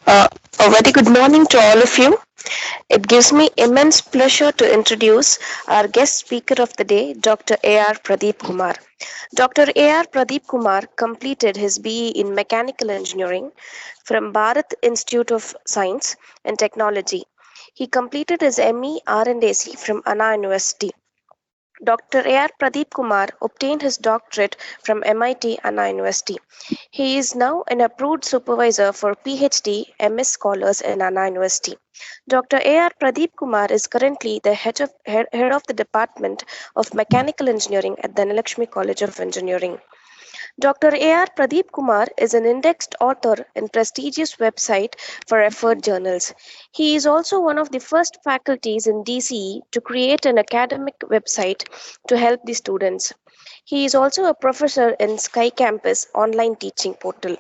A very good morning to all of you. It gives me immense pleasure to introduce our guest speaker of the day, Dr. A.R. Pradeep Kumar. Dr. A.R. Pradeep Kumar completed his BE in Mechanical Engineering from Bharat Institute of Science and Technology. He completed his ME R&AC from Anna University. Dr. A.R. Pradeep Kumar obtained his doctorate from MIT Anna University. He is now an approved supervisor for PhD MS scholars in Anna University. Dr. A.R. Pradeep Kumar is currently the head of the Department of Mechanical Engineering at Dhanalakshmi College of Engineering. Dr. A.R. Pradeep Kumar is an indexed author in prestigious website for effort journals. He is also one of the first faculties in DCE to create an academic website to help the students. He is also a professor in Sky Campus online teaching portal.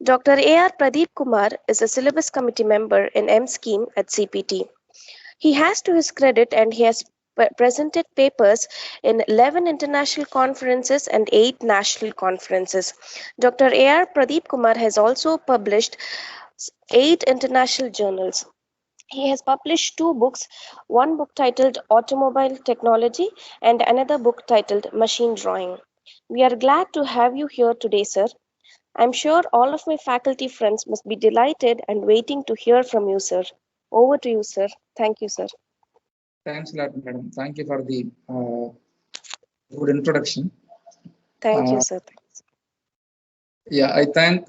Dr. A.R. Pradeep Kumar is a syllabus committee member in M Scheme at CPT. He has to his credit and he has presented papers in 11 international conferences and 8 national conferences. Dr. A.R. Pradeep Kumar has also published 8 international journals. He has published 2 books, one book titled Automobile Technology and another book titled Machine Drawing. We are glad to have you here today, sir. I'm sure all of my faculty friends must be delighted and waiting to hear from you, sir. Over to you, sir. Thank you, sir. Thanks a lot, madam. Thank you for the good introduction. Thank you, sir. Yeah, I thank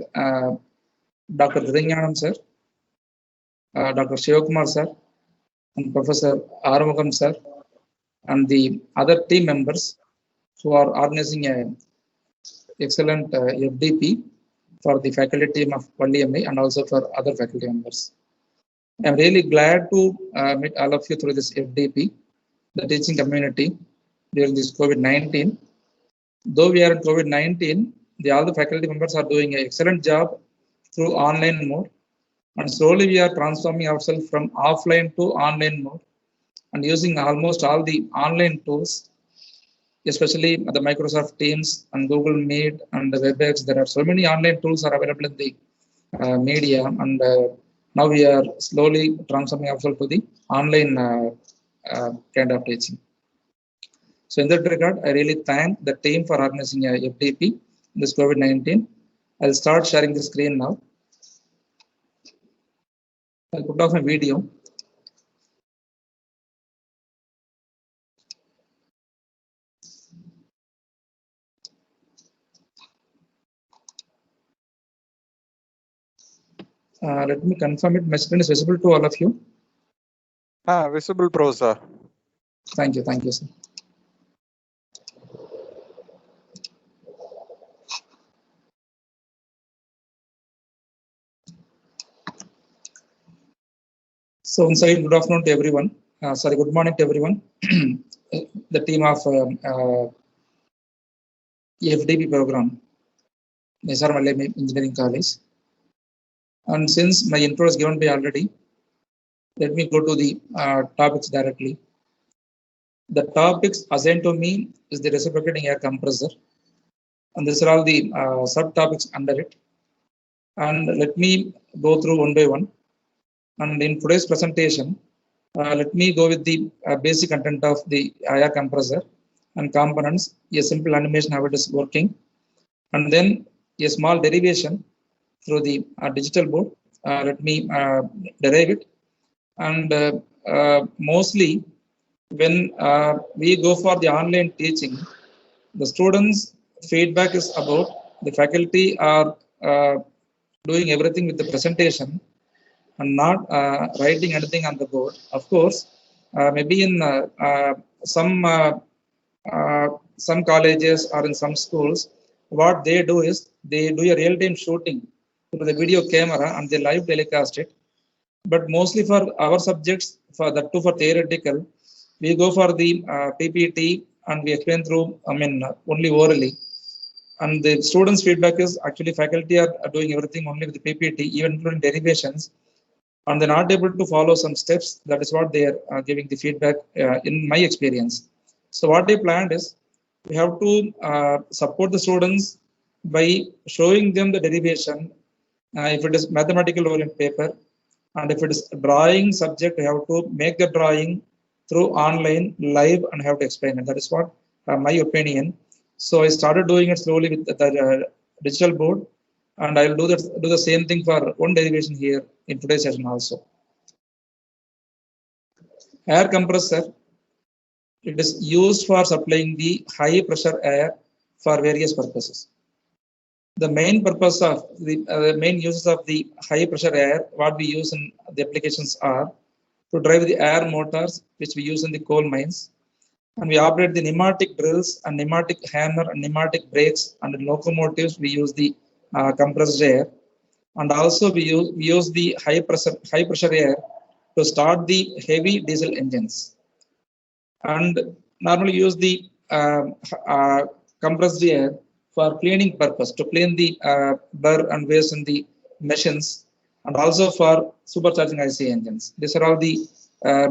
Dr. Dhiranyanam sir, Dr. Shivakumar sir, and Professor Arumugam sir, and the other team members who are organizing a excellent FDP for the faculty team of Valli and also for other faculty members. I'm really glad to meet all of you through this FDP, the teaching community, during this COVID-19. Though we are in COVID-19, all the faculty members are doing an excellent job through online mode. And slowly we are transforming ourselves from offline to online mode and using almost all the online tools, especially the Microsoft Teams and Google Meet and the WebEx. There are so many online tools are available in the media, and now we are slowly transforming ourselves to the online kind of teaching. So in that regard, I really thank the team for organizing a FDP in this COVID-19. I'll start sharing the screen now. I'll put off my video. Let me confirm it. My screen is visible to all of you. Visible, Pro, sir. Thank you, sir. So once again, good afternoon to everyone. Good morning to everyone. The team of FDP program, SR Malay Engineering College. And since my intro is given by already, let me go to the topics directly. The topics assigned to me is the reciprocating air compressor. And these are all the subtopics under it. And let me go through one by one. And in today's presentation, let me go with the basic content of the air compressor and components, a simple animation how it is working, and then a small derivation through the digital board. Let me derive it. And mostly when we go for the online teaching, the students' feedback is about the faculty are doing everything with the presentation and not writing anything on the board. Of course, maybe in some colleges or in some schools, what they do is they do a real-time shooting through the video camera and they live telecast it. But mostly for our subjects, for theoretical, we go for the PPT and we explain through, only orally. And the students' feedback is actually faculty are doing everything only with the PPT, even including derivations, and they're not able to follow some steps. That is what they are giving the feedback in my experience. So what they planned is we have to support the students by showing them the derivation If it is mathematical oriented paper, and if it is drawing subject, you have to make the drawing through online live and have to explain it. That is what my opinion. So I started doing it slowly with the digital board, and I will do the same thing for one derivation here in today's session also. Air compressor, it is used for supplying the high pressure air for various purposes. The main purpose of the main uses of the high pressure air, what we use in the applications are to drive the air motors, which we use in the coal mines, and we operate the pneumatic drills and pneumatic hammer and pneumatic brakes, and in locomotives we use the compressed air, and also we use the high pressure air to start the heavy diesel engines, and normally use the compressed air for cleaning purpose, to clean the burr and waste in the machines, and also for supercharging IC engines. These are all the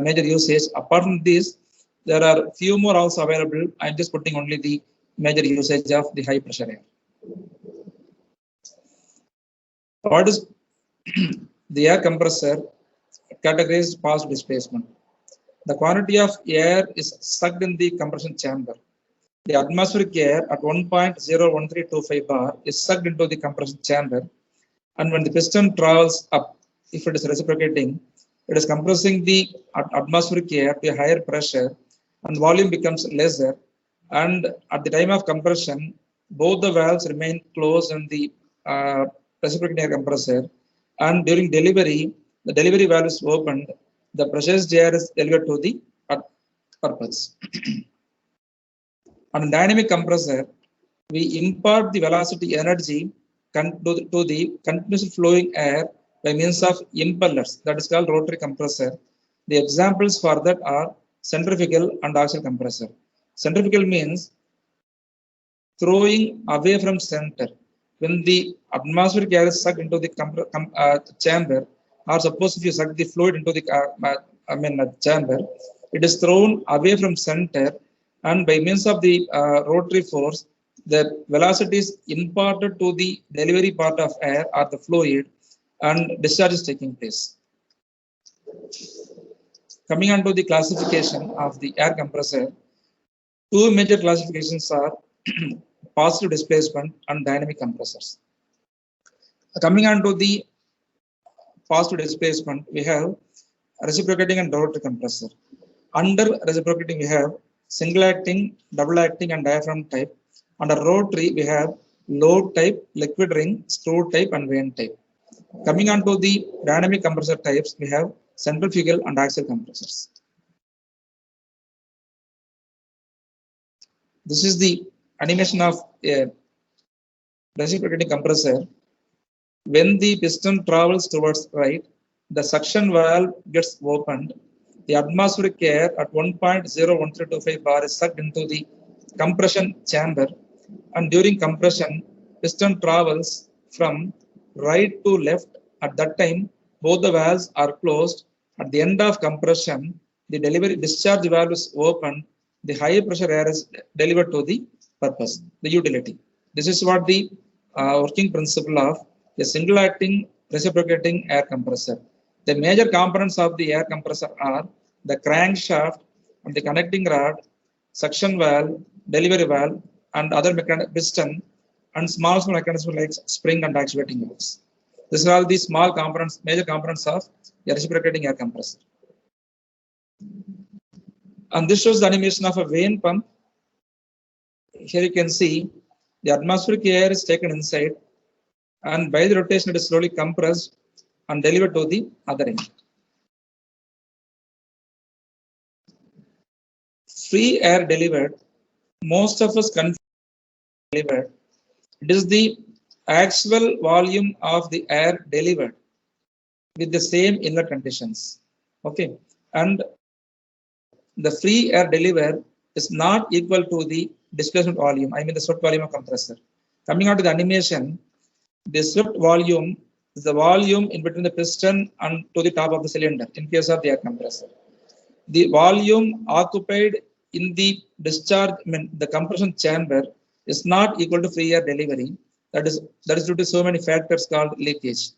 major usage. Apart from this, there are few more also available. I'm just putting only the major usage of the high pressure air. What is the air compressor? Categorized past displacement. The quantity of air is sucked in the compression chamber. The atmospheric air at 1.01325 bar is sucked into the compression chamber, and when the piston travels up, if it is reciprocating, it is compressing the atmospheric air to a higher pressure, and volume becomes lesser, and at the time of compression, both the valves remain closed in the reciprocating air compressor, and during delivery, the delivery valve is opened, the pressurized air is delivered to the purpose. On a dynamic compressor, we impart the velocity energy to the continuously flowing air by means of impellers. That is called rotary compressor. The examples for that are centrifugal and axial compressor. Centrifugal means throwing away from center. When the atmospheric air is sucked into the chamber, or suppose if you suck the fluid into the chamber, it is thrown away from center, and by means of the rotary force, the velocity is imparted to the delivery part of air or the fluid, and discharge is taking place. Coming on to the classification of the air compressor, two major classifications are positive displacement and dynamic compressors. Coming on to the positive displacement, we have reciprocating and rotary compressor. Under reciprocating, we have single acting, double acting, and diaphragm type. Under rotary, we have load type, liquid ring, screw type, and vane type. Coming on to the dynamic compressor types, we have centrifugal and axial compressors. This is the animation of a reciprocating compressor. When the piston travels towards right, the suction valve gets opened. The atmospheric air at 1.01325 bar is sucked into the compression chamber, and during compression, piston travels from right to left. At that time, both the valves are closed. At the end of compression, the discharge valve is opened. The high pressure air is delivered to the purpose, the utility. This is what the working principle of a single acting reciprocating air compressor. The major components of the air compressor are the crankshaft and the connecting rod, suction valve, delivery valve, and other piston, and small mechanisms like spring and actuating valves. These are all the small components, major components of a reciprocating air compressor. And this shows the animation of a vane pump. Here you can see the atmospheric air is taken inside, and by the rotation it is slowly compressed and delivered to the other end. Free air delivered, most of us confuse delivered. It is the actual volume of the air delivered with the same inlet conditions. Okay, and the free air delivered is not equal to the displacement volume, I mean the swept volume of compressor. Coming on to the animation, the swept volume is the volume in between the piston and to the top of the cylinder in case of the air compressor. The volume occupied in the discharge, the compression chamber is not equal to free air delivery. That is due to so many factors called leakage.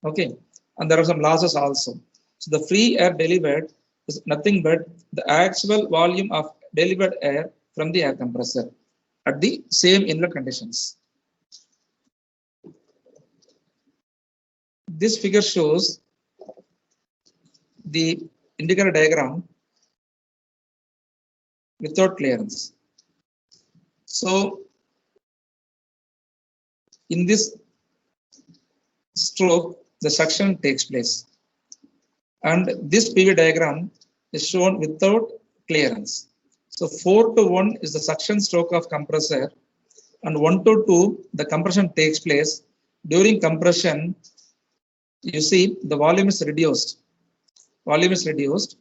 Okay, and there are some losses also. So the free air delivered is nothing but the actual volume of delivered air from the air compressor at the same inlet conditions. This figure shows the indicator diagram without clearance. So in this stroke, the suction takes place. And this PV diagram is shown without clearance. So 4-1 is the suction stroke of compressor, and 1-2 the compression takes place. During compression, you see the volume is reduced. Volume is reduced.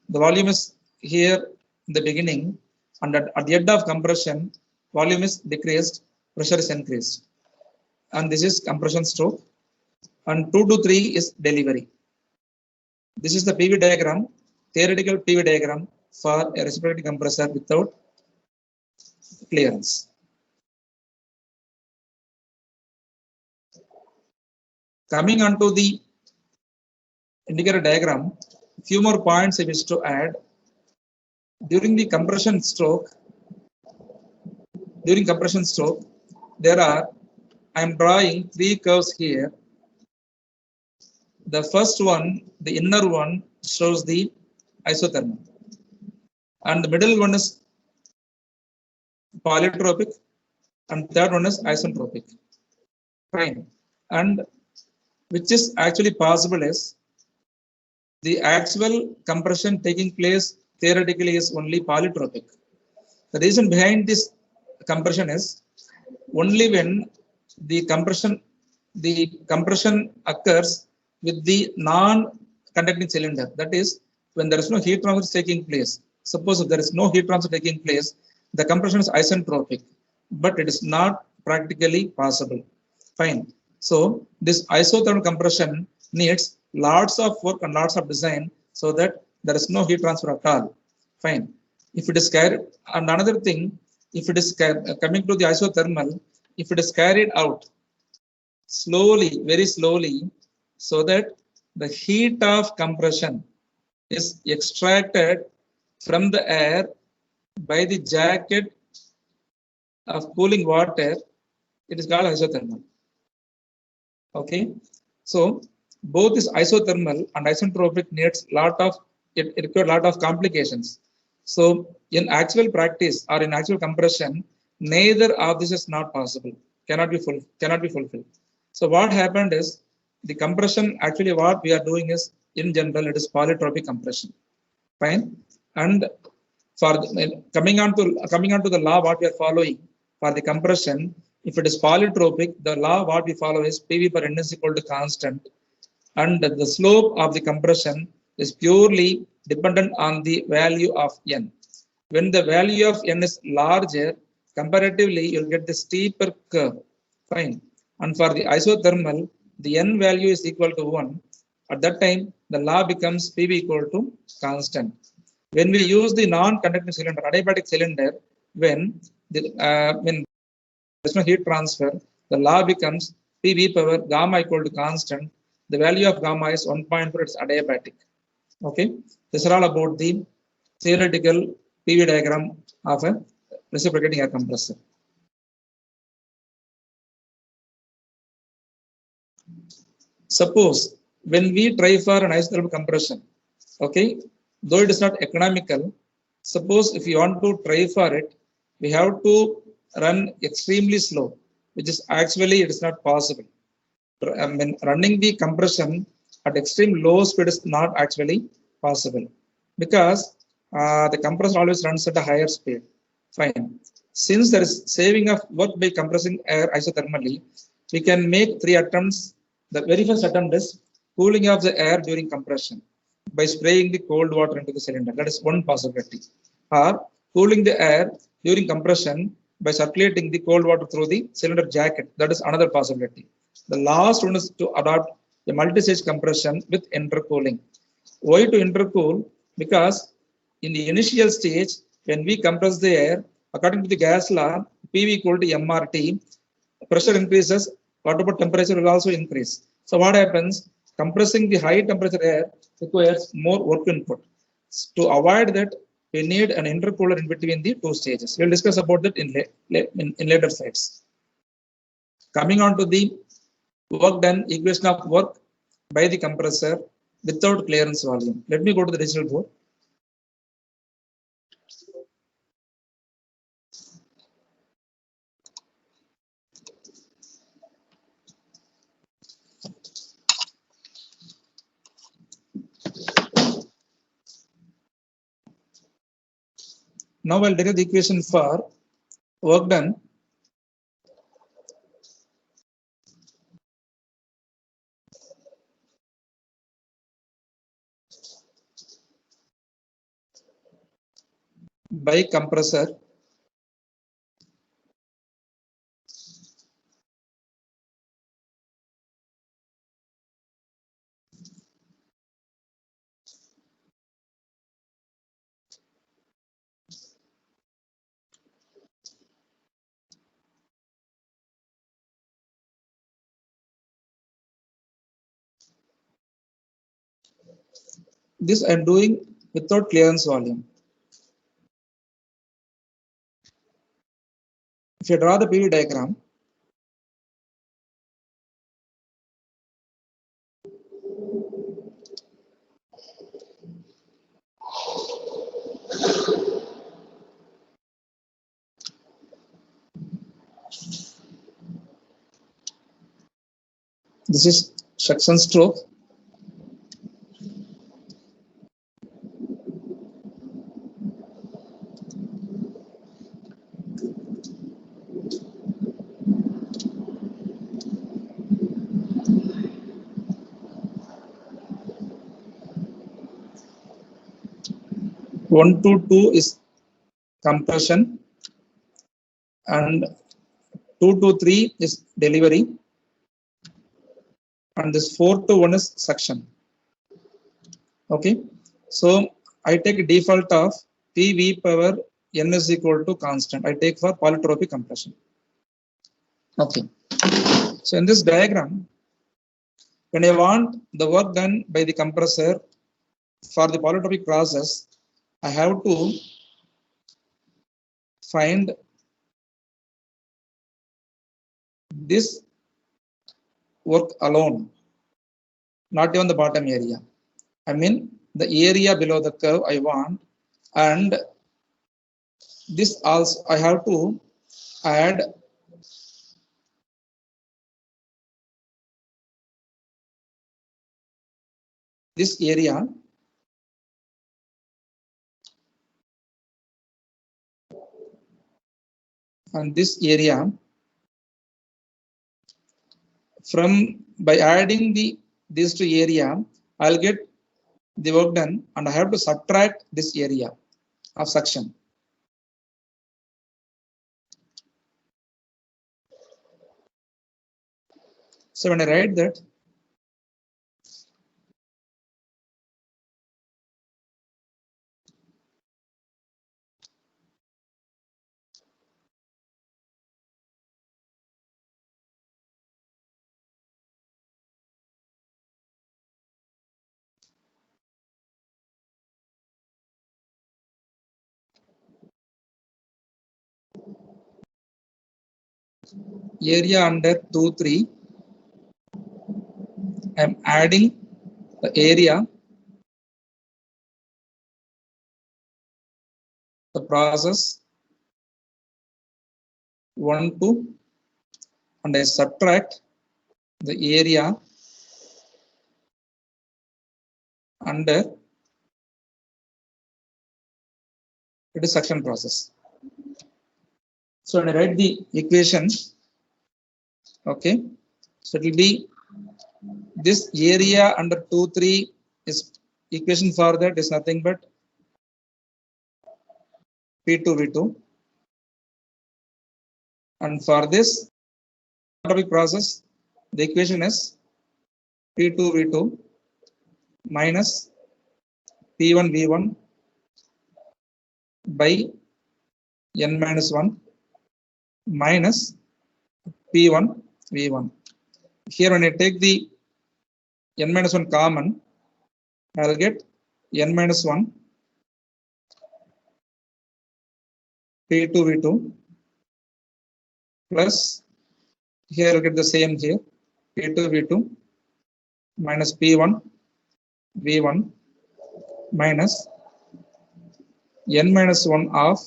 The volume is here in the beginning, and at the end of compression, volume is decreased, pressure is increased. And this is compression stroke. And 2-3 is delivery. This is the PV diagram, theoretical PV diagram for a reciprocating compressor without clearance. Coming on to the indicator diagram, a few more points I wish to add. During the compression stroke, there are, I am drawing 3 curves here. The first one, the inner one, shows the isothermal, and the middle one is polytropic, and third one is isentropic. Fine. And which is actually possible is the actual compression taking place theoretically is only polytropic. The reason behind this compression is only when the compression occurs with the non-conducting cylinder. That is, when there is no heat transfer taking place. Suppose if there is no heat transfer taking place, the compression is isentropic, but it is not practically possible. Fine. So this isothermal compression needs lots of work and lots of design so that there is no heat transfer at all. Fine. If it is carried, and another thing, if it is coming to the isothermal, if it is carried out slowly, very slowly, so that the heat of compression is extracted from the air by the jacket of cooling water, it is called isothermal. Okay, so both this isothermal and isentropic needs it requires a lot of complications. So in actual practice or in actual compression, neither of this is not possible, cannot be fulfilled. So what happened is, the compression, actually what we are doing is, in general, it is polytropic compression. Fine. And for coming on to the law what we are following for the compression, if it is polytropic, the law what we follow is PV per N is equal to constant, and the slope of the compression is purely dependent on the value of N. When the value of N is larger, comparatively you'll get the steeper curve. Fine. And for the isothermal, the N value is equal to 1. At that time, the law becomes PV equal to constant. When we use the non-conducting cylinder, adiabatic cylinder, when there's no heat transfer, the law becomes PV power gamma equal to constant. The value of gamma is 1.4, it's adiabatic. Okay, this is all about the theoretical PV diagram of a reciprocating air compressor. Suppose when we try for an isothermal compression, okay, though it is not economical, suppose if you want to try for it, we have to run extremely slow, which is actually it is not possible. When running the compression at extreme low speed is not actually possible, because the compressor always runs at a higher speed. Fine. Since there is saving of work by compressing air isothermally, we can make 3 attempts. The very first attempt is cooling of the air during compression by spraying the cold water into the cylinder. That is one possibility. Or cooling the air during compression by circulating the cold water through the cylinder jacket. That is another possibility. The last one is to adopt a multi-stage compression with intercooling. Why to intercool? Because in the initial stage, when we compress the air, according to the gas law, PV equal to MRT, pressure increases, what about temperature will also increase. So what happens? Compressing the high temperature air requires more work input. To avoid that, we need an intercooler in between the two stages. We'll discuss about that in later slides. Coming on to the work done, equation of work by the compressor without clearance volume. Let me go to the digital board. Now I'll derive the equation for work done by compressor this I'm doing without clearance volume. If you draw the PV diagram, this is suction stroke. One to two is compression, and 2 to 3 is delivery, and this 4 to 1 is suction. Okay, so I take default of PV power n is equal to constant. I take for polytropic compression. Okay, so in this diagram, when I want the work done by the compressor for the polytropic process, I have to find this work alone, not even the bottom area. I mean the area below the curve I want, and this also I have to add this area and this area. From by adding these two area, I'll get the work done, and I have to subtract this area of suction. So when I write that, area under 2, 3, I'm adding the area, the process 1, 2, and I subtract the area under it is suction process. So when I write the equation, okay, so it will be this area under 2, 3 is equation for that is nothing but P2 V2, and for this polytropic process, the equation is P2 V2 minus P1 V1 by n minus 1 minus P1 V1. Here when I take the n minus 1 common, I'll get n minus 1 P2 V2 plus, here I'll get the same here, P2 V2 minus P1 V1 minus n minus 1 of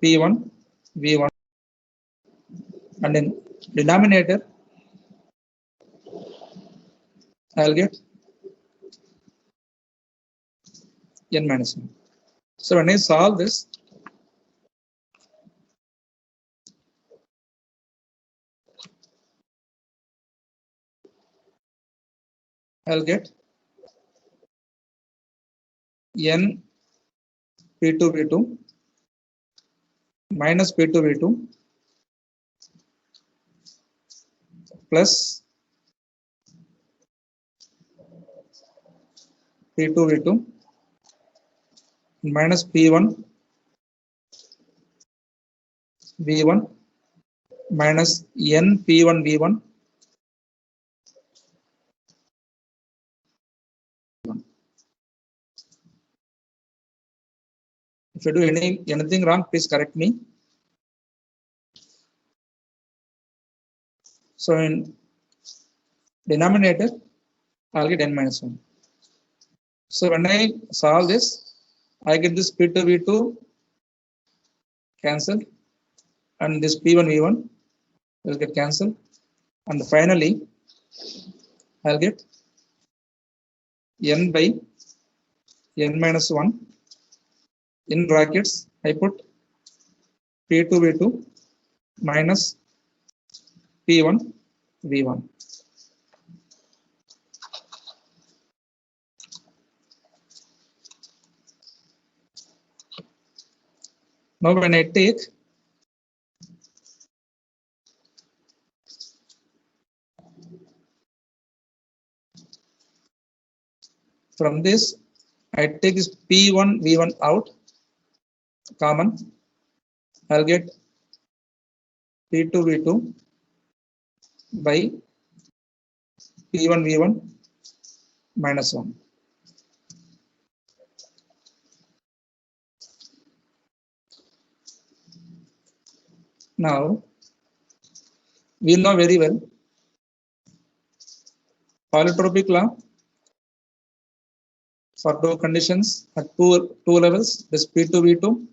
P1 V1, and in denominator I'll get n minus 1. So when I solve this, I'll get n P2 V2 minus P2 V2 plus P2 V2 minus P1 V1 minus n P1 V1. If you do anything wrong, please correct me. So in denominator, I'll get n minus 1. So when I solve this, I get this P2 V2 cancelled, and this P1 V1 will get cancelled, and finally I'll get n by n minus 1. In brackets, I put P2 V2 minus P1 V1. Now when I take from this, I take this P1 V1 out common, I'll get P2 V2 by P1 V1 minus 1. Now we know very well polytropic law for two conditions at two levels. This P2 V2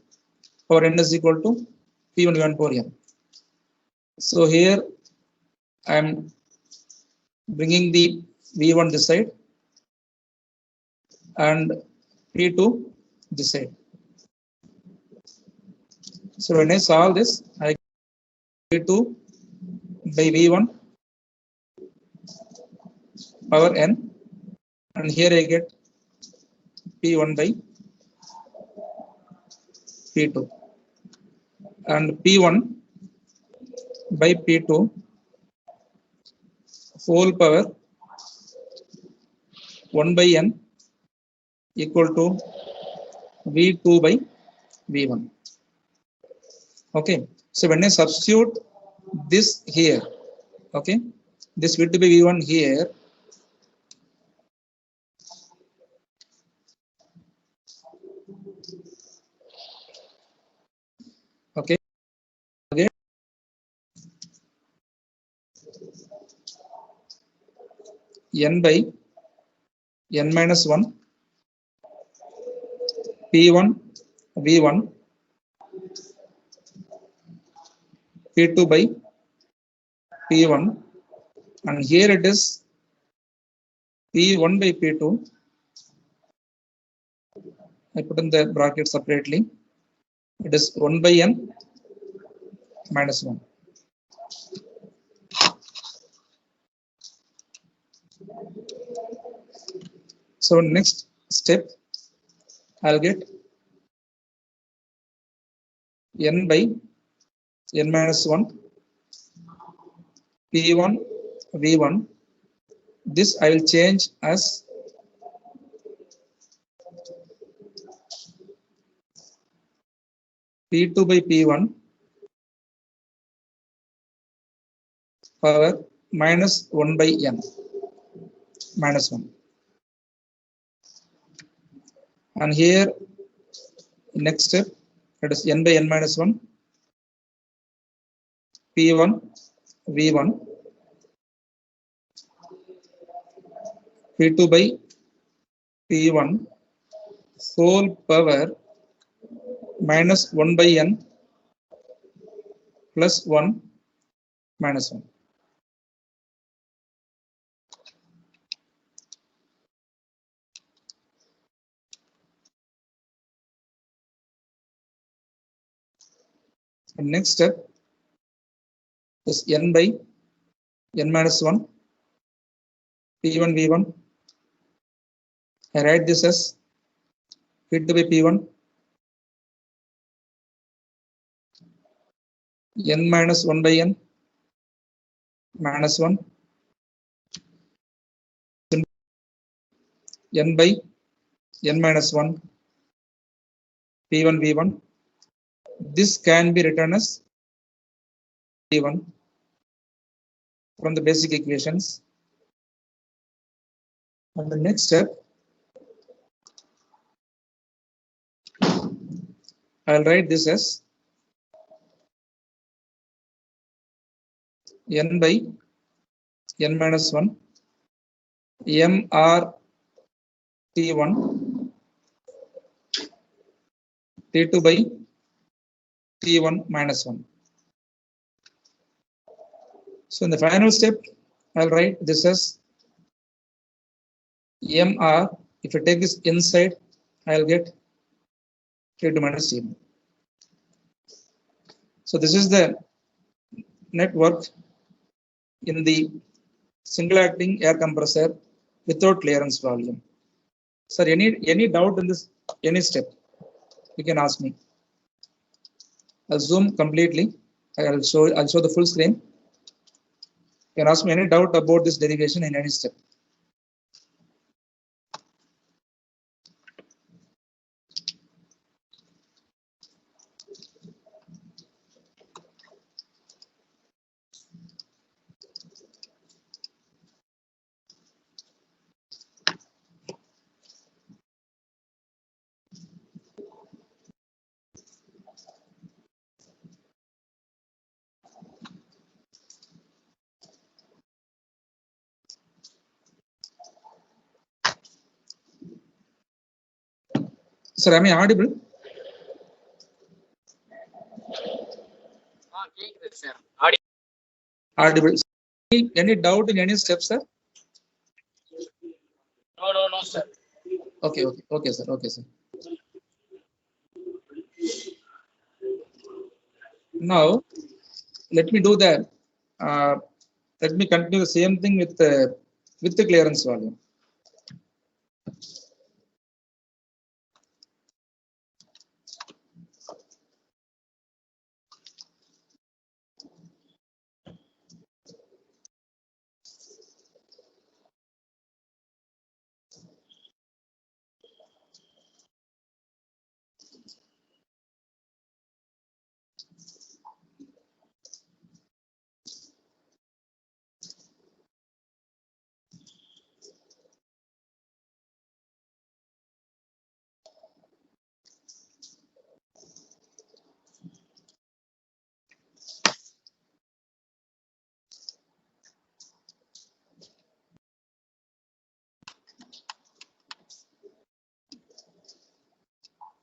power n is equal to P1 V1 power n. So here I am bringing the V1 this side and P2 this side. So when I solve this, I get P2 by V1 power n, and here I get P1 by P2, and P1 by P2 whole power 1 by n equal to V2 by V1. Okay, so when I substitute this here, okay, this V2 by V1 here, okay, again n by n minus 1 P1 V1 P2 by P1, and here it is P1 by P2. I put in the bracket separately. It is 1 by n minus 1. So next step, I'll get n by n minus 1 P1 V1. This I will change as P2 by P1 power minus 1 by n minus 1. And here next step, it is n by n minus 1 p1 v1 p2 by p1 whole power minus 1 by n plus 1 minus 1. And next step is n by n minus 1 p1 v1. I write this as p2 by p1 n minus 1 by n minus 1 n by n minus 1 p1 v1. This can be written as p1 from the basic equations. And the next step, I'll write this as n by n minus 1 mr t1 t2 by t1 minus 1. So in the final step, I'll write this as mr. If I take this inside, I'll get t2 minus t1. So this is the network in the single acting air compressor without clearance volume. Sir, any doubt in this, any step, you can ask me. I'll zoom completely. I'll show the full screen. You can ask me any doubt about this derivation in any step. Sir, am I audible? Audible. Any doubt in any step, sir? No, sir. Okay, sir. Now, let me do that. Let me continue the same thing with the clearance volume.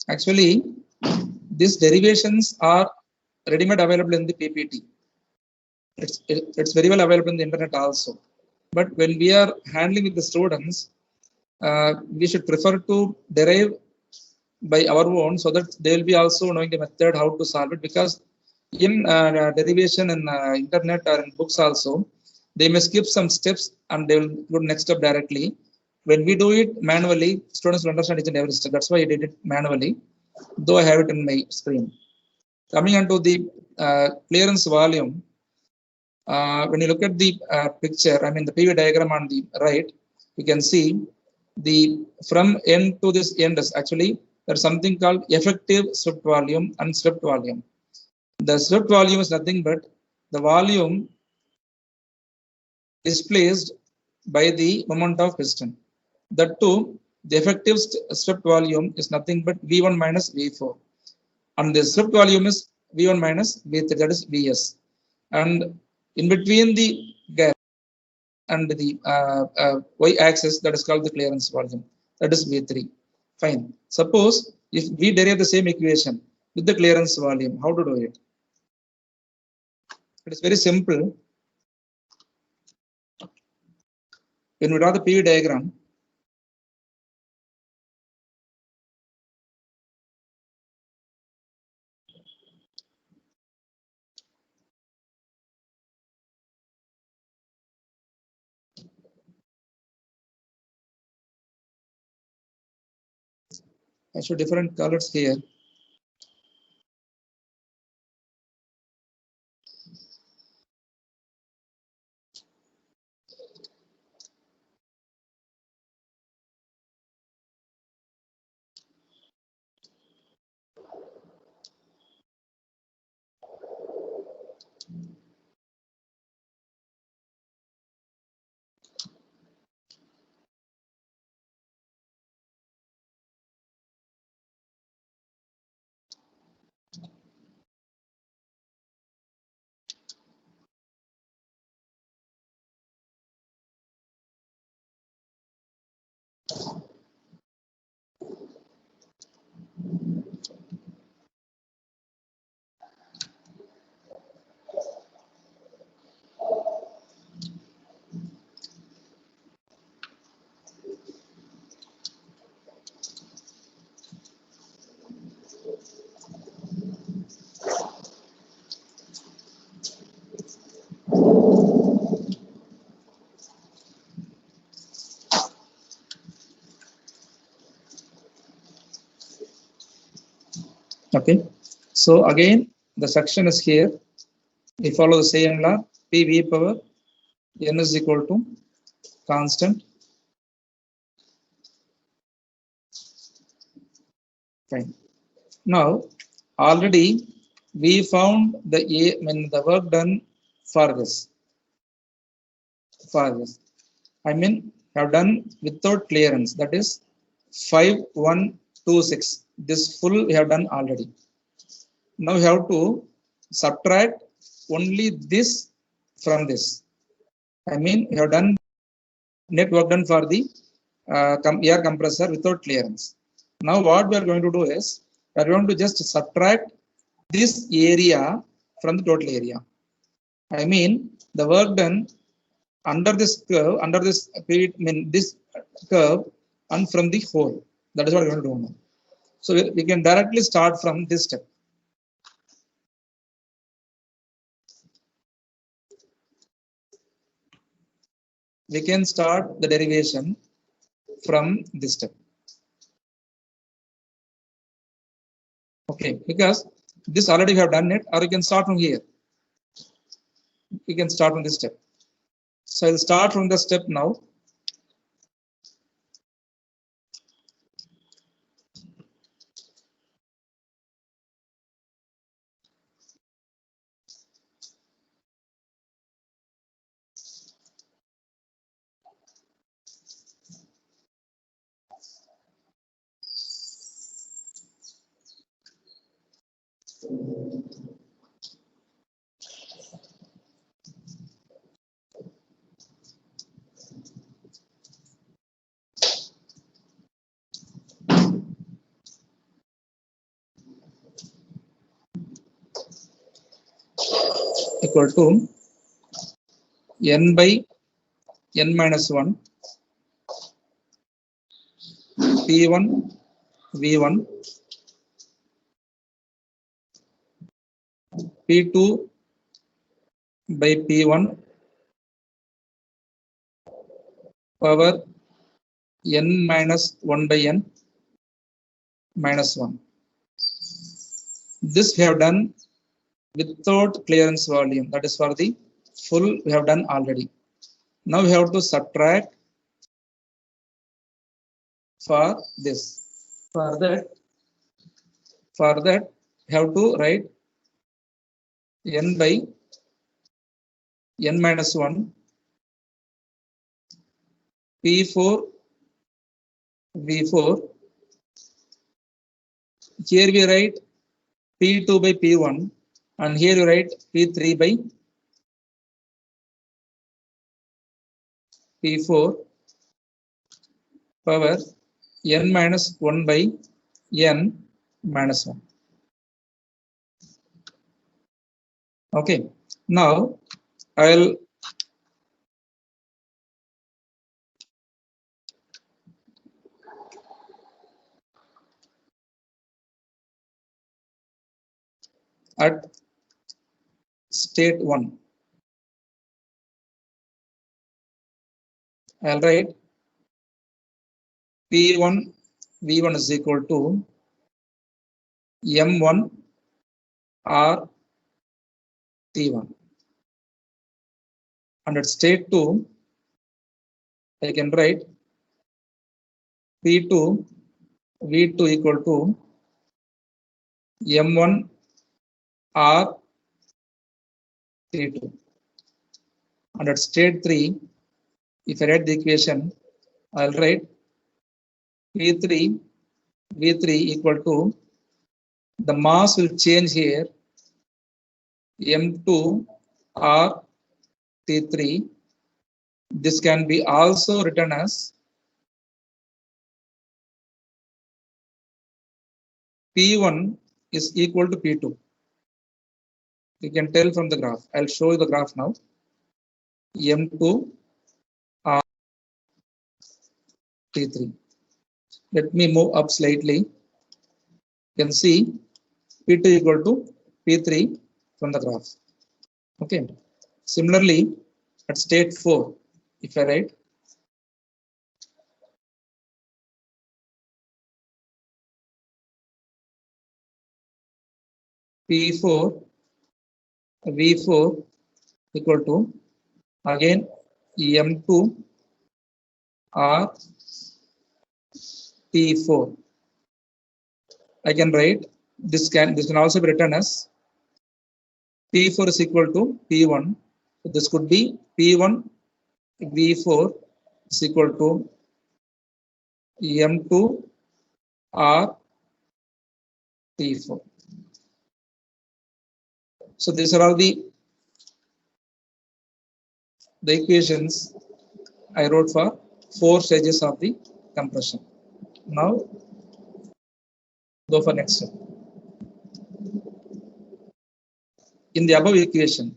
Actually, these derivations are ready-made available in the PPT. It's very well available in the internet also. But when we are handling with the students, we should prefer to derive by our own, so that they will be also knowing the method how to solve it. Because in derivation in internet or in books also, they may skip some steps and they will go next step directly. When we do it manually, students will understand each and every step. That's why I did it manually, though I have it in my screen. Coming onto the clearance volume, when you look at the picture, I mean the PV diagram on the right, you can see the from end to this end is actually there's something called effective swept volume and swept volume. The swept volume is nothing but the volume displaced by the moment of piston. That too, the effective swept volume is nothing but V1 minus V4. And the swept volume is V1 minus V3, that is Vs. And in between the gap and the y-axis, that is called the clearance volume, that is V3. Fine. Suppose if we derive the same equation with the clearance volume, how to do it? It is very simple. When we draw the PV diagram, I show different colors here. Okay. So again, the section is here. We follow the same law. PV power n is equal to constant. Fine. Now, already we found the work done for this. I mean, have done without clearance. That is 5126. This full we have done already. Now we have to subtract only this from this. I mean, we have done net work done for the air compressor without clearance. Now what we are going to do is, we are going to just subtract this area from the total area. I mean, the work done under this curve, this curve, and from the whole. That is what we are going to do now. So we can directly start from this step. We can start the derivation from this step. Okay, because this already we have done it, or you can start from here. We can start from this step. So I'll start from the step now. Equal to n by n minus 1 P1 V1 P2 by P1 power n minus 1 by n minus 1. This we have done without clearance volume. That is for the full we have done already. Now we have to subtract for this. For that we have to write n by n minus 1 P4 V4. Here we write P2 by P1, and here you write P3 by P4 power n minus 1 by n minus 1. Okay, now I'll at state 1, I'll write P1 V1 is equal to M1 R T1, and at state 2 I can write P2 V2 equal to M1 R T2, and at state 3 if I write the equation, I'll write P3 V3 equal to, the mass will change here, M2 R T3. This can be also written as P1 is equal to P2. You can tell from the graph. I'll show you the graph now. M2 R T3. Let me move up slightly. You can see P2 equal to P3 from the graph. Okay. Similarly, at state 4, if I write P4 V4 equal to, again, M2 R T4. I can write this can also be written as P4 is equal to P1. So this could be P1 V4 is equal to M2 R T4. So these are all the equations I wrote for 4 stages of the compression. Now go for next step. In the above equation,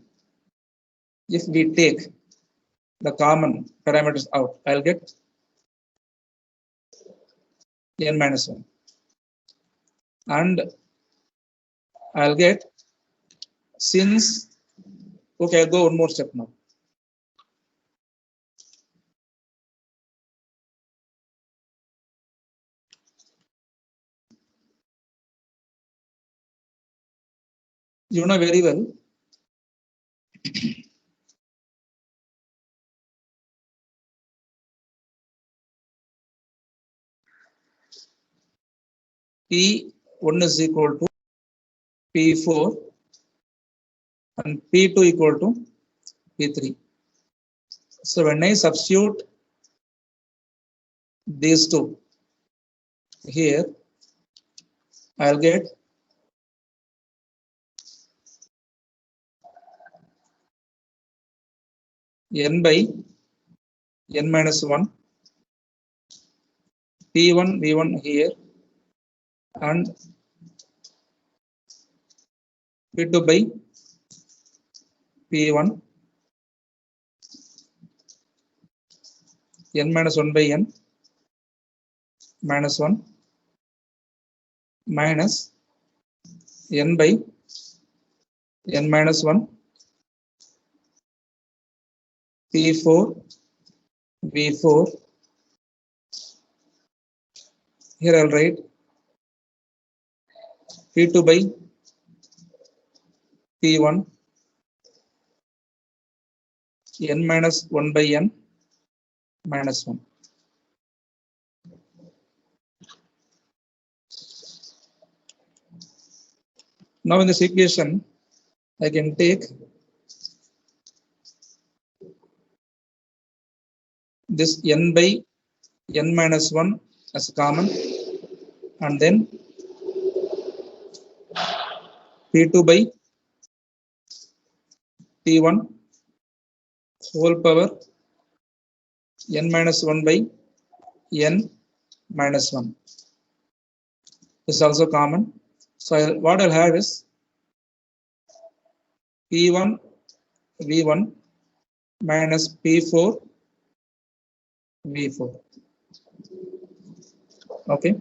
if we take the common parameters out, I'll get n minus 1, and I'll get, since, okay, I'll go one more step now. You know very well P1 is equal to P4 and P2 equal to P3. So when I substitute these two here, I'll get n by n minus 1 P1 V1 here, and P2 by P1 n minus 1 by n minus 1 minus n by n minus 1 P4 V4. Here I'll write P2 by P1 n minus 1 by n minus 1. Now in this equation, I can take this n by n minus 1 as common, and then P2 by P1 whole power n minus 1 by n minus 1. This is also common. So what I'll have is P1 V1 minus P4 V4. Okay.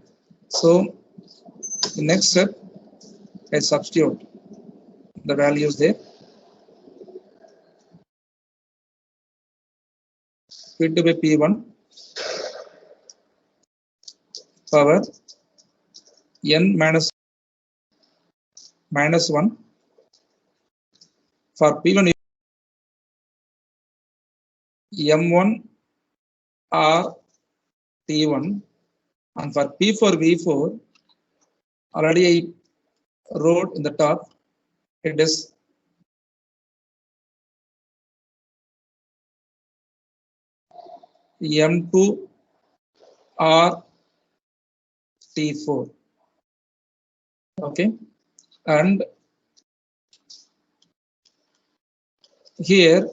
So the next step, I substitute the values there. P2 by P1 power n minus 1 for P1 M1 or T1, and for P4 V4 already I wrote in the top, it is M2 or T4. Okay, and here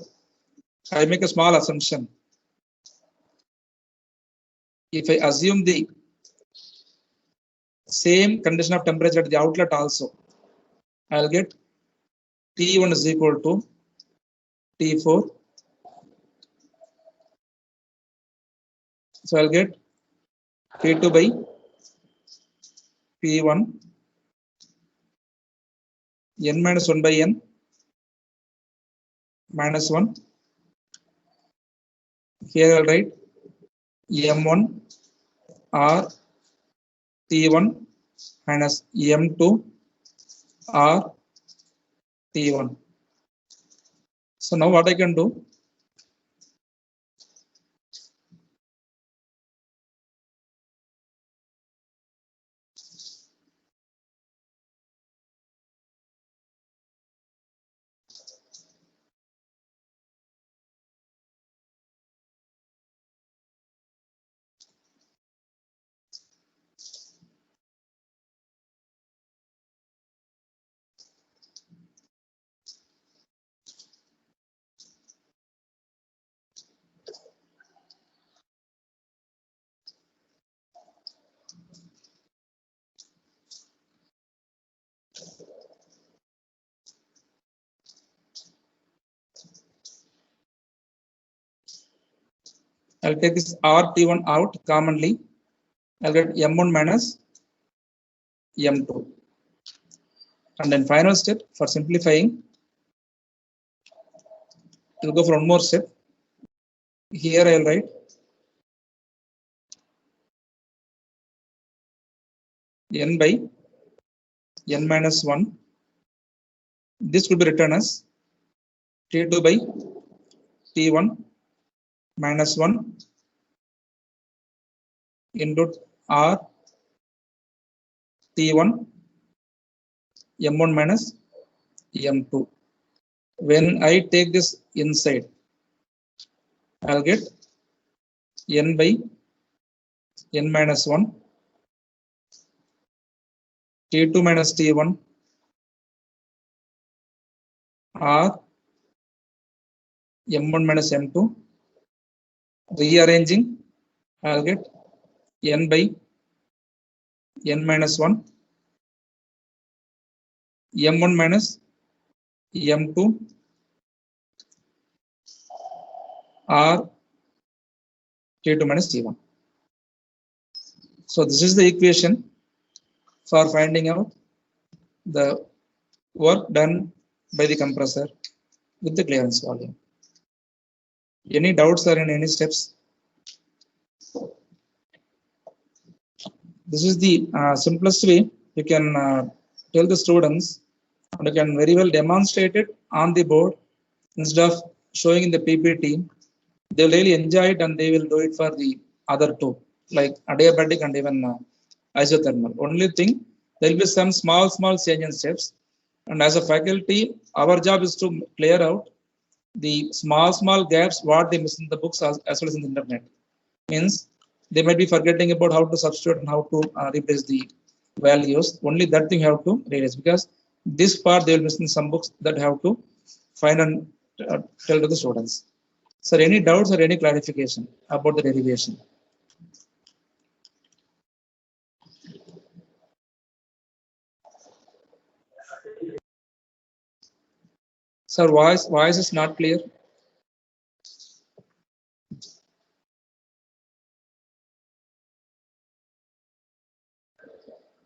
I make a small assumption. If I assume the same condition of temperature at the outlet also, I'll get T1 is equal to T4. So I'll get P2 by P1 n minus 1 by n minus 1. Here I'll write M1 or T1 minus M2 or T1. So now what I can do, I'll take this RT1 out commonly. I'll get M1 minus M2. And then final step for simplifying, we'll go for one more step. Here I'll write n by n minus 1. This could be written as T2 by T1 minus 1 into R T1 M1 minus M2. When I take this inside, I'll get n by n minus 1 T2 minus T1 R M1 minus M2. Rearranging, I'll get n by n minus 1 M1 minus M2 or T2 minus T1. So this is the equation for finding out the work done by the compressor with the clearance volume. Any doubts or in any steps? This is the simplest way you can tell the students, and you can very well demonstrate it on the board instead of showing in the PPT. They will really enjoy it and they will do it for the other two, like adiabatic and even isothermal. Only thing, there will be some small change in steps. And as a faculty, our job is to clear out the small gaps what they miss in the books as well as in the internet. Means they might be forgetting about how to substitute and how to replace the values. Only that thing you have to realize, because this part they will miss in some books that have to find and tell to the students. Sir, any doubts or any clarification about the derivation? Sir, voice is not clear.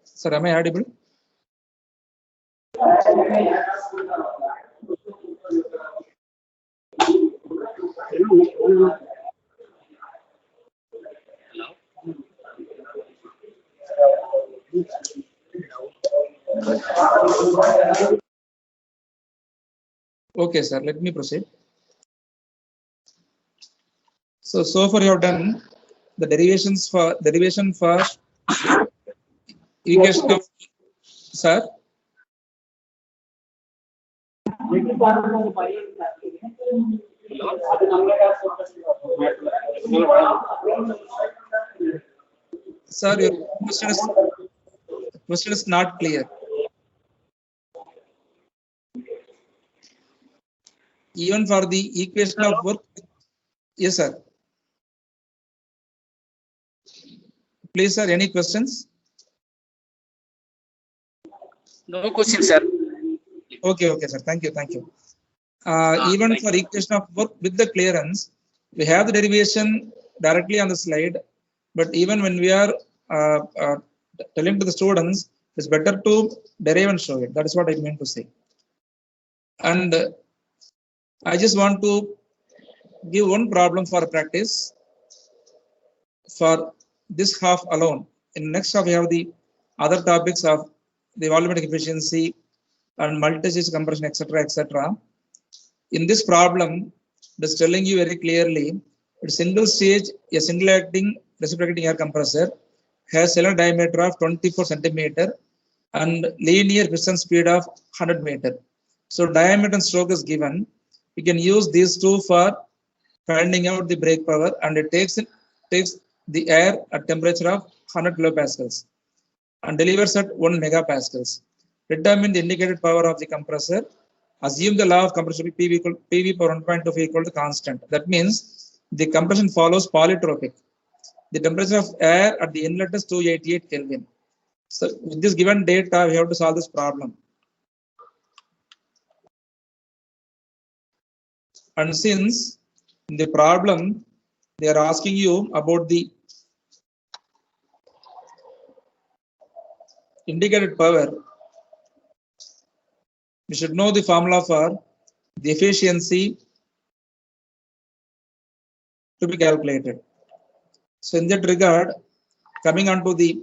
Sir, am I audible? Okay, sir, let me proceed. So far you have done the derivation for equation of, sir. Sir, your question is not clear. Even for the equation of work. Yes, sir. Please, sir, any questions? No question, sir. Okay, sir. Thank you. Even for equation of work with the clearance, we have the derivation directly on the slide. But even when we are telling to the students, it's better to derive and show it. That is what I meant to say. And I just want to give one problem for practice for this half alone. In next half, we have the other topics of the volumetric efficiency and multi-stage compression, etc. In this problem, it is telling you very clearly, it's single stage, a single acting reciprocating air compressor has cylinder diameter of 24 centimeter and linear piston speed of 100 meter. So diameter and stroke is given. You can use these two for finding out the brake power, and it takes the air at temperature of 100 kilopascals and delivers at 1 megapascals. Determine the indicated power of the compressor. Assume the law of compression PV per 1.25 equal to constant. That means the compression follows polytropic. The temperature of air at the inlet is 288 Kelvin. So with this given data, we have to solve this problem. And since in the problem, they are asking you about the indicated power, we should know the formula for the efficiency to be calculated. So in that regard, coming on to the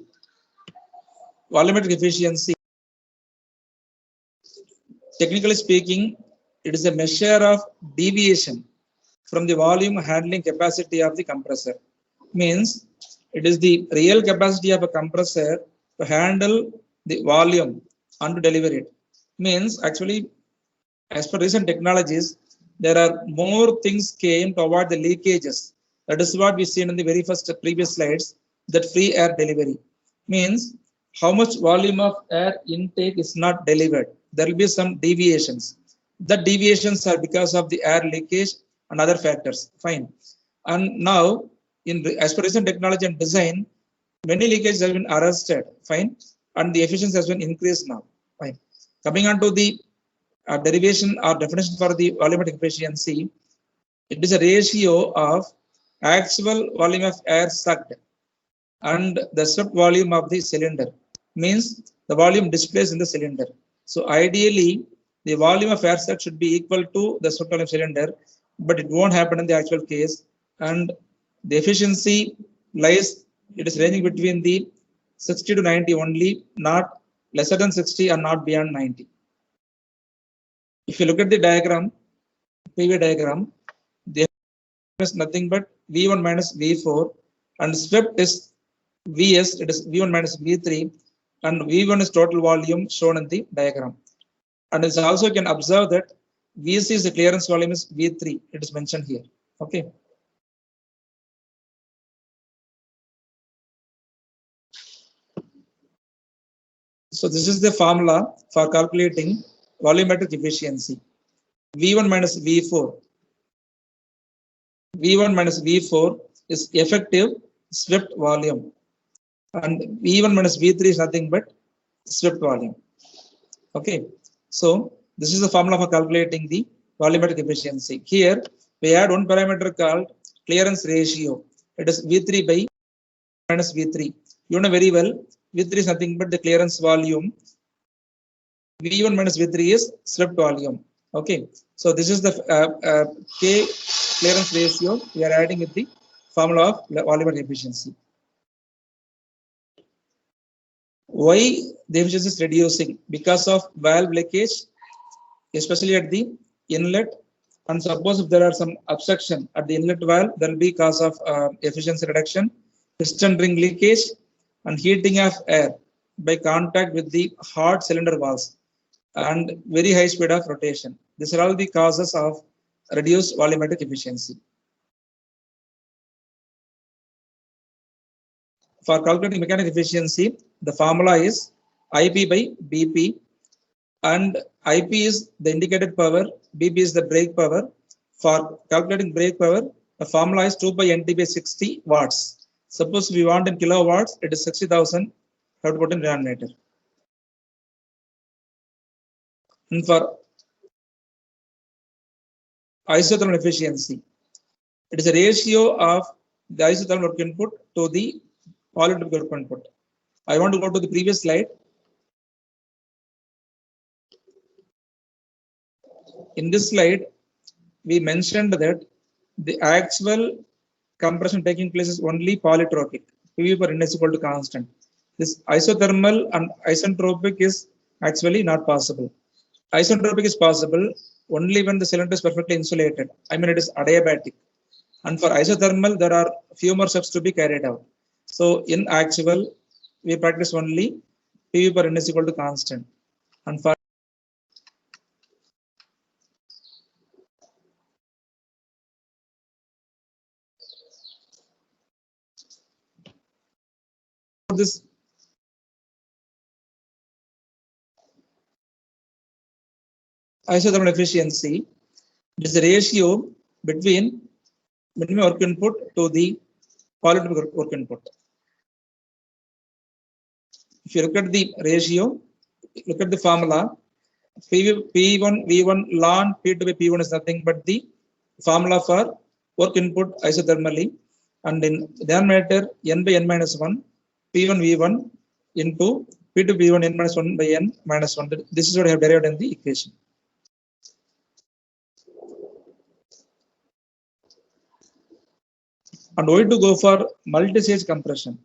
volumetric efficiency, technically speaking, it is a measure of deviation from the volume handling capacity of the compressor. Means it is the real capacity of a compressor to handle the volume and to deliver it. Means actually, as per recent technologies, there are more things came to avoid the leakages. That is what we seen in the very first previous slides, that free air delivery. Means how much volume of air intake is not delivered. There will be some deviations. The deviations are because of the air leakage and other factors. Fine. And now, as per recent technology and design, many leakages have been arrested. Fine. And the efficiency has been increased now. Fine. Coming on to the derivation or definition for the volumetric efficiency, it is a ratio of actual volume of air sucked and the swept volume of the cylinder. Means the volume displaced in the cylinder. So ideally, the volume of air sucked should be equal to the swept volume cylinder, but it won't happen in the actual case. And the efficiency lies, it is ranging between the 60 to 90 only, not lesser than 60 and not beyond 90. If you look at the diagram, PV diagram, the is nothing but V1 minus V4, and swept is Vs, it is V1 minus V3, and V1 is total volume shown in the diagram. And it's also you can observe that VC is the clearance volume is V3. It is mentioned here. Okay. So this is the formula for calculating volumetric efficiency. V1 minus V4. V1 minus V4 is effective swept volume, and V1 minus V3 is nothing but swept volume. Okay, so this is the formula for calculating the volumetric efficiency. Here we add one parameter called clearance ratio. It is V3 by minus V3. You know very well, V3 is nothing but the clearance volume. V1 minus V3 is swept volume. Okay, so this is the K clearance ratio we are adding with the formula of volumetric efficiency. Why the efficiency is reducing? Because of valve leakage, especially at the inlet. And suppose if there are some obstruction at the inlet valve, there will be cause of efficiency reduction, piston ring leakage, and heating of air by contact with the hot cylinder walls, and very high speed of rotation. These are all the causes of reduced volumetric efficiency. For calculating mechanical efficiency, the formula is IP by BP, and IP is the indicated power, BP is the brake power. For calculating brake power, the formula is 2 by NT by 60 watts. Suppose we want in kilowatts, it is 60,000, have to put in denominator. And for isothermal efficiency, it is a ratio of the isothermal work input to the polytropic work input. I want to go to the previous slide. In this slide, we mentioned that the actual compression taking place is only polytropic. PV per N is equal to constant. This isothermal and isentropic is actually not possible. Isentropic is possible only when the cylinder is perfectly insulated. I mean, it is adiabatic. And for isothermal, there are few more steps to be carried out. So in actual, we practice only PV per N is equal to constant. And for this isothermal efficiency, it is the ratio between minimum work input to the polytropic work input. If you look at the ratio, look at the formula, P1 V1 ln P2 by P1 is nothing but the formula for work input isothermally, and in denominator N by N minus 1, P1 V1 into P2 P1 N minus 1 by N minus 1. This is what I have derived in the equation. And why to go for multi-stage compression?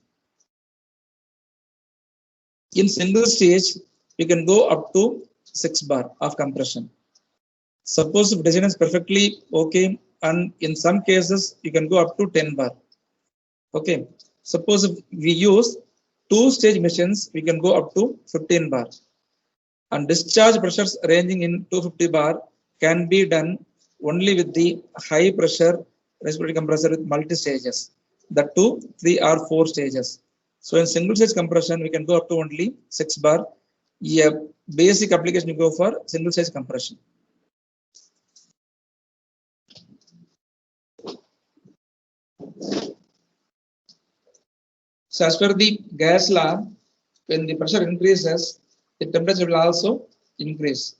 In single stage, we can go up to 6 bar of compression. Suppose if design is perfectly okay, and in some cases, you can go up to 10 bar. Okay. Suppose if we use 2-stage machines, we can go up to 15 bar. And discharge pressures ranging in 250 bar can be done only with the high pressure respiratory compressor with multi stages, the 2, 3 or 4 stages. So in single stage compression, we can go up to only 6 bar. Yeah, basic application you go for single stage compression. So as per the gas law, when the pressure increases, the temperature will also increase.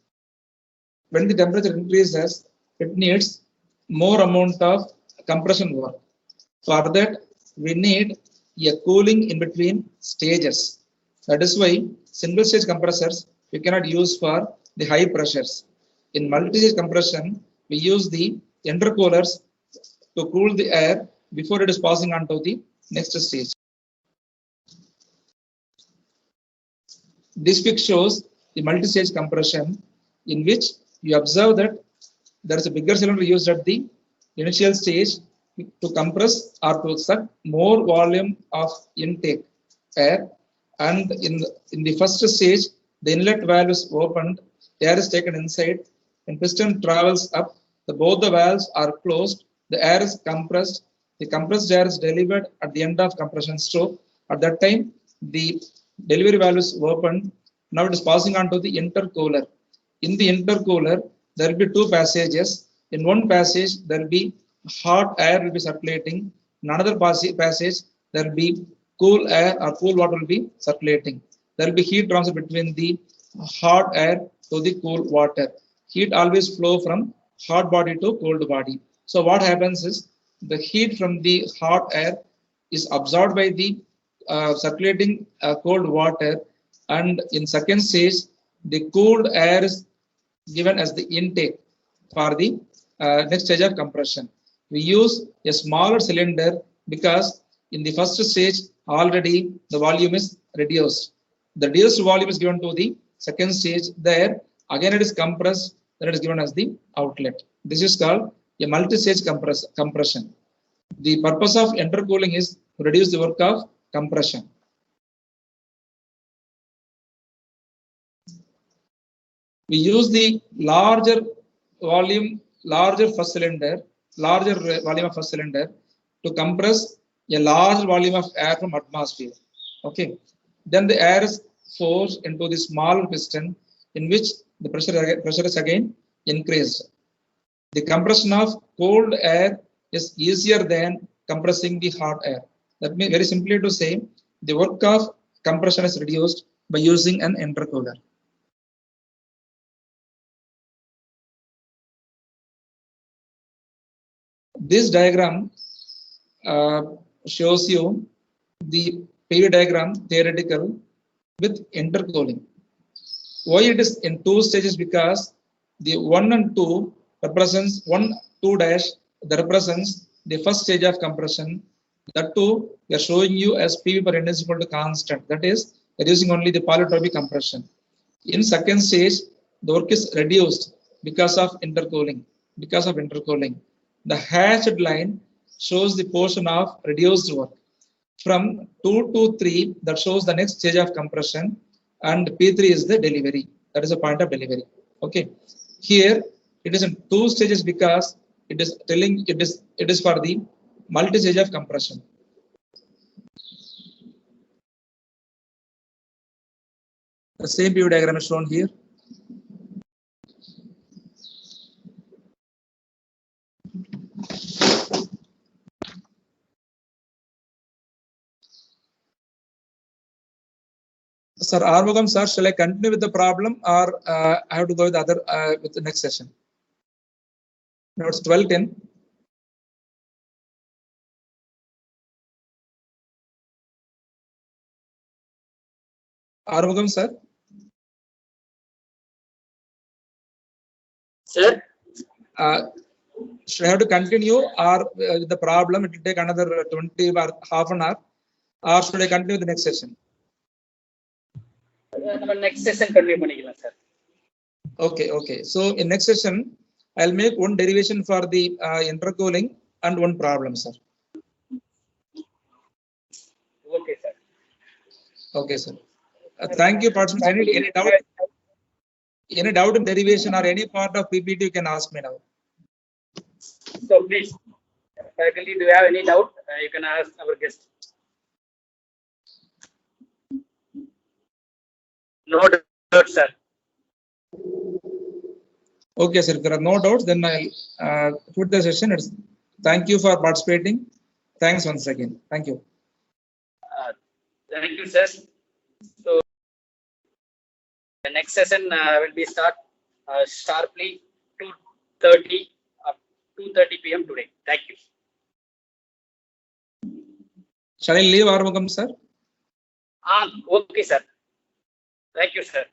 When the temperature increases, it needs more amount of compression work. For that, we need a cooling in between stages. That is why single stage compressors we cannot use for the high pressures. In multi-stage compression, we use the intercoolers to cool the air before it is passing on to the next stage. This picture shows the multi-stage compression, in which you observe that there is a bigger cylinder used at the initial stage to compress or to suck more volume of intake air, and in the first stage, the inlet valve is opened, air is taken inside When piston travels up, both the valves are closed, the air is compressed, the compressed air is delivered at the end of compression stroke. At that time, the delivery valve is opened. Now it is passing on to the intercooler. In the intercooler, there will be two passages. In one passage, there will be hot air will be circulating. In another passage, there will be cool air or cool water will be circulating. There will be heat transfer between the hot air to the cool water. Heat always flow from hot body to cold body. So what happens is the heat from the hot air is absorbed by the circulating cold water, and in second stage, the cooled air is given as the intake for the next stage of compression. We use a smaller cylinder because in the first stage already the volume is reduced. The reduced volume is given to the second stage. There again it is compressed, then it is given as the outlet. This is called a multi-stage compression. The purpose of intercooling is to reduce the work of compression. We use the larger volume of first cylinder to compress a large volume of air from atmosphere. Okay. Then the air is forced into the smaller piston, in which the pressure is again increased. The compression of cold air is easier than compressing the hot air. That means, very simply to say, the work of compression is reduced by using an intercooler. This diagram shows you the PV diagram theoretical with intercooling. Why it is in two stages? Because the 1 and 2 represents 1, 2 dash that represents the first stage of compression. That too, we are showing you as PV per N is equal to constant. That is reducing only the polytropic compression. In second stage, the work is reduced because of intercooling. The hatched line shows the portion of reduced work. From 2 to 3, that shows the next stage of compression, and P3 is the delivery. That is the point of delivery. Okay. Here it is in two stages because it is telling it is for the multi-stage of compression. The same PV diagram is shown here. Sir Armugam, sir, shall I continue with the problem, or I have to go with the other with the next session? No, it's 12:10. Armugam, sir. Sir? Should I have to continue, or the problem it will take another 20 or half an hour, or should I continue with the next session? Next session continue பண்ணிக்கலாம் sir. Okay. So in next session, I'll make one derivation for the intercooling and one problem, sir. Okay, sir. Thank you, participants. Any doubt in derivation or any part of PPT, you can ask me now. So please, faculty, do you have any doubt? You can ask our guest. No doubt, sir. Okay, sir. If there are no doubts, then I'll put the session. Thank you for participating. Thanks once again. Thank you. Thank you, sir. So the next session will be start sharply 2:30 p.m. today. Thank you. Shall I leave Armugam, sir? Okay, sir. Thank you, sir.